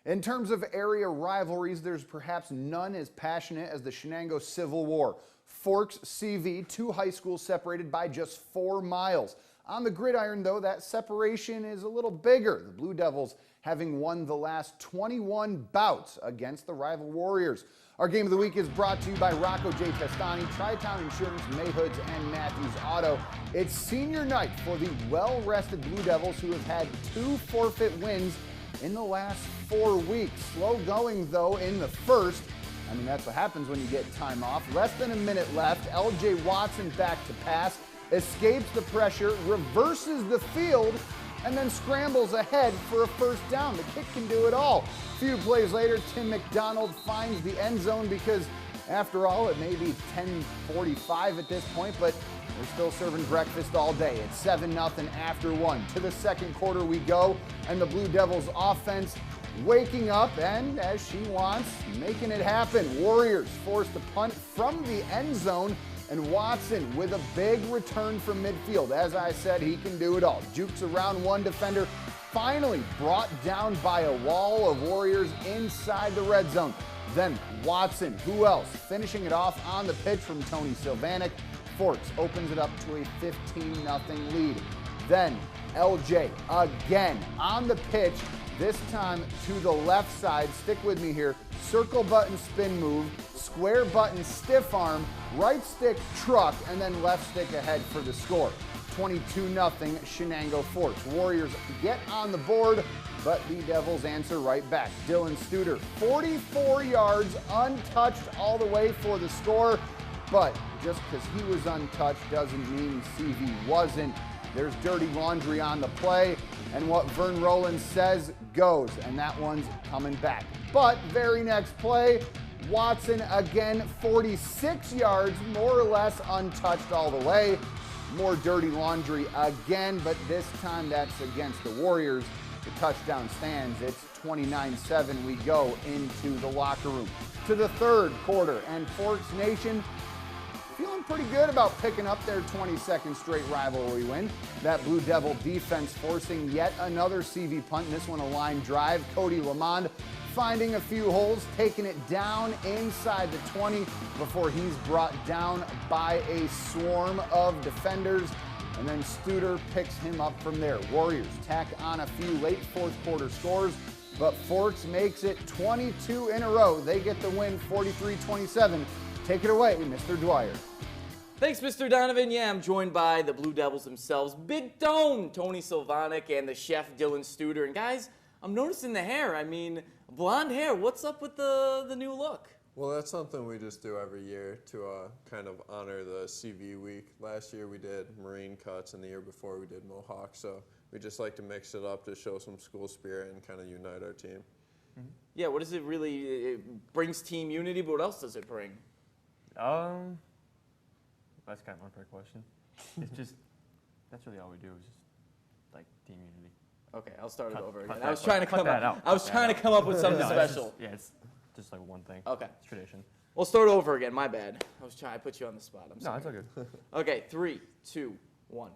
In terms of area rivalries, there's perhaps none as passionate as the Chenango Civil War. Forks CV, two high schools separated by just 4 miles. On the gridiron, though, that separation is a little bigger. The Blue Devils having won the last 21 bouts against the rival Warriors. Our game of the week is brought to you by Rocco J. Testani, Tri-Town Insurance, Mayhoods, and Matthews Auto. It's senior night for the well-rested Blue Devils, who have had 2 forfeit wins in the last 4 weeks. Slow going, though, in the first. I mean, that's what happens when you get time off. Less than a minute left. L.J. Watson back to pass, escapes the pressure, reverses the field, and then scrambles ahead for a first down. The kick can do it all. A few plays later, Tim McDonald finds the end zone because, after all, it may be 10:45 at this point, but we're still serving breakfast all day. It's 7-0 after 1. To the second quarter we go, and the Blue Devils offense waking up and, as she wants, making it happen. Warriors forced a punt from the end zone, and Watson with a big return from midfield. As I said, he can do it all. Jukes around one defender, finally brought down by a wall of Warriors inside the red zone. Then Watson, who else? Finishing it off on the pitch from Tony Silvanic. Forks opens it up to a 15-0 lead. Then LJ again on the pitch, this time to the left side. Stick with me here. Circle button spin move, square button stiff arm, right stick truck, and then left stick ahead for the score. 22-0 Chenango Forks. Warriors get on the board, but the Devils answer right back. Dylan Studer, 44 yards, untouched all the way for the score. But just because he was untouched doesn't mean CV wasn't. There's dirty laundry on the play, and what Vern Rowland says goes, and that one's coming back. But very next play, Watson again, 46 yards, more or less untouched all the way. More dirty laundry again, but this time that's against the Warriors. The touchdown stands. It's 29-7. We go into the locker room. To the third quarter, and Forks Nation feeling pretty good about picking up their 22nd straight rivalry win. That Blue Devil defense forcing yet another CV punt, and this one a line drive. Cody Lamond finding a few holes, taking it down inside the 20 before he's brought down by a swarm of defenders. And then Studer picks him up from there. Warriors tack on a few late fourth quarter scores, but Forks makes it 22 in a row. They get the win 43-27. Take it away, Mr. Dwyer. Thanks, Mr. Donovan. Yeah, I'm joined by the Blue Devils themselves, Big Tone, Tony Silvanic, and the chef, Dylan Studer. And guys, I'm noticing the hair. I mean, blonde hair. What's up with the new look? Well, that's something we just do every year to kind of honor the CV week. Last year we did Marine cuts, and the year before we did Mohawk. So we just like to mix it up to show some school spirit and kind of unite our team. Mm-hmm. Yeah, what does it really, it brings team unity, but what else does it bring? That's kind of an unfair question. It's just, that's really all we do is just like team unity. Okay, I'll start it over again. I was trying to come up with something special. It's just like one thing. Okay. It's tradition. We'll start over again. My bad. I put you on the spot. I'm sorry. No, it's all good. Okay, 3, 2, 1.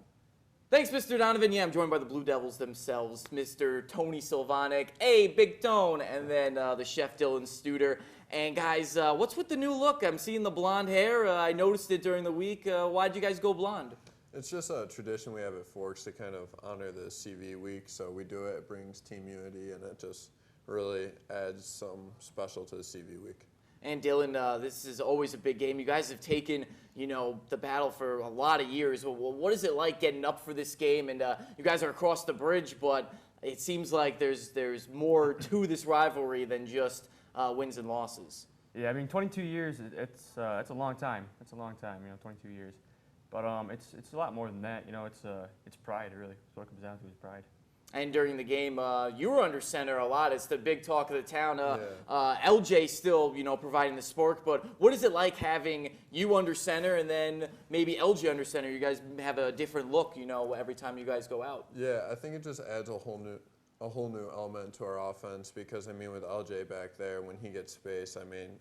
Thanks, Mr. Donovan. Yeah, I'm joined by the Blue Devils themselves, Mr. Tony Silvanic, Big Tone, and then the chef, Dylan Studer. And guys, what's with the new look? I'm seeing the blonde hair. I noticed it during the week. Why'd you guys go blonde? It's just a tradition we have at Forks to kind of honor the CV week. So we do it. It brings team unity, and it just really adds some special to the CV week. And Dylan, this is always a big game. You guys have taken, the battle for a lot of years. Well, what is it like getting up for this game? And you guys are across the bridge, but it seems like there's more to this rivalry than just wins and losses. Yeah, I mean, 22 years, it's a long time. It's a long time, 22 years. But it's a lot more than that. It's pride, really. That's what it comes down to is pride. And during the game, you were under center a lot. It's the big talk of the town. LJ still, providing the spark. But what is it like having you under center and then maybe LJ under center? You guys have a different look, every time you guys go out. Yeah, I think it just adds a whole new element to our offense because, with LJ back there, when he gets space,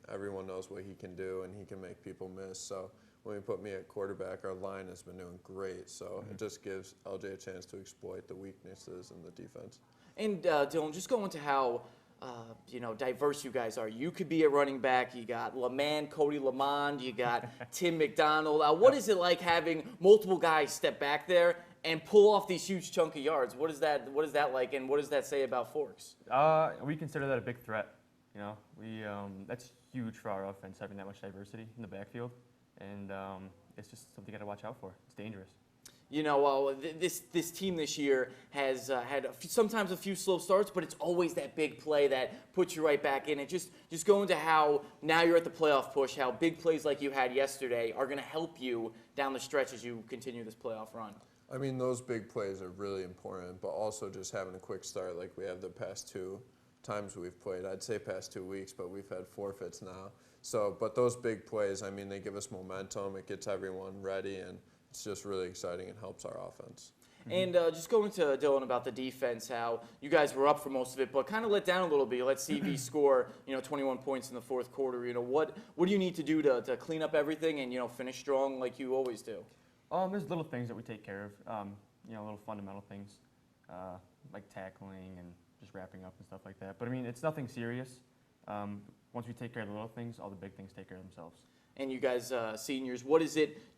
everyone knows what he can do and he can make people miss. So when we put me at quarterback, our line has been doing great. So it just gives LJ a chance to exploit the weaknesses in the defense. And Dylan, just go into how diverse you guys are. You could be a running back. You got Cody Lamond. You got Tim McDonald. What is it like having multiple guys step back there and pull off these huge chunk of yards? What is that like, and what does that say about Forks? We consider that a big threat. That's huge for our offense, having that much diversity in the backfield, and it's just something you got to watch out for. It's dangerous. This team this year has had sometimes a few slow starts, but it's always that big play that puts you right back in. And just going to how now you're at the playoff push, how big plays like you had yesterday are going to help you down the stretch as you continue this playoff run. I mean, those big plays are really important, but also just having a quick start like we have the past 2 times we've played. I'd say past 2 weeks, but we've had forfeits now. So, but those big plays, I mean, they give us momentum. It gets everyone ready, and it's just really exciting and helps our offense. And just going to Dylan about the defense, how you guys were up for most of it, but kind of let down a little bit. You let CV score, 21 points in the fourth quarter. What do you need to do to clean up everything and finish strong like you always do? There's little things that we take care of. Little fundamental things like tackling and just wrapping up and stuff like that. But I mean, it's nothing serious. Once we take care of the little things, all the big things take care of themselves. And you guys, seniors, what is it,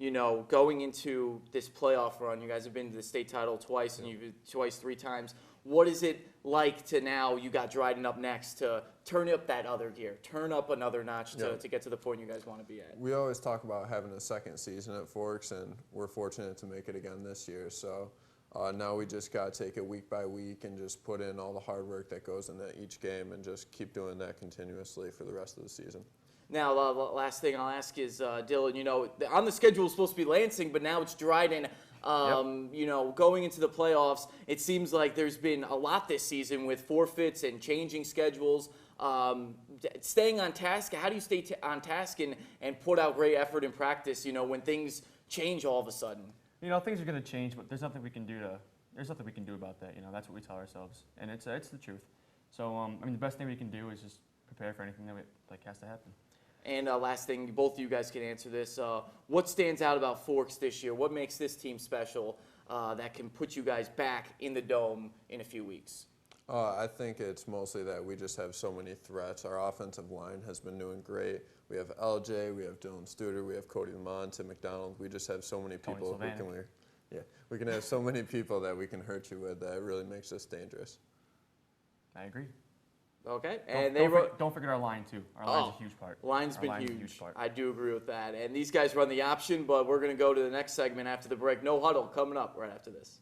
going into this playoff run? You guys have been to the state title twice, and you've been twice 3 times. What is it like to now you got Dryden up next to turn up that other gear, turn up another notch to get to the point you guys want to be at? We always talk about having a second season at Forks, and we're fortunate to make it again this year. So now we just got to take it week by week and just put in all the hard work that goes into each game and just keep doing that continuously for the rest of the season. Now, last thing I'll ask is, Dylan, on the schedule is supposed to be Lansing, but now it's Dryden. Going into the playoffs, it seems like there's been a lot this season with forfeits and changing schedules. Staying on task, how do you stay on task and put out great effort in practice, when things change all of a sudden? Things are going to change, but there's nothing we can do about that. That's what we tell ourselves, and it's the truth. So, the best thing we can do is just prepare for anything that has to happen. And last thing, both of you guys can answer this. What stands out about Forks this year? What makes this team special that can put you guys back in the Dome in a few weeks? I think it's mostly that we just have so many threats. Our offensive line has been doing great. We have LJ, we have Dylan Studer, we have Cody Lamond, Tim McDonald. We just have so many people we can have so many people that we can hurt you with. That really makes us dangerous. I agree. Okay, don't forget our line too. Our line's a huge part. Line's been huge. I do agree with that. And these guys run the option, but we're going to go to the next segment after the break. No huddle coming up right after this.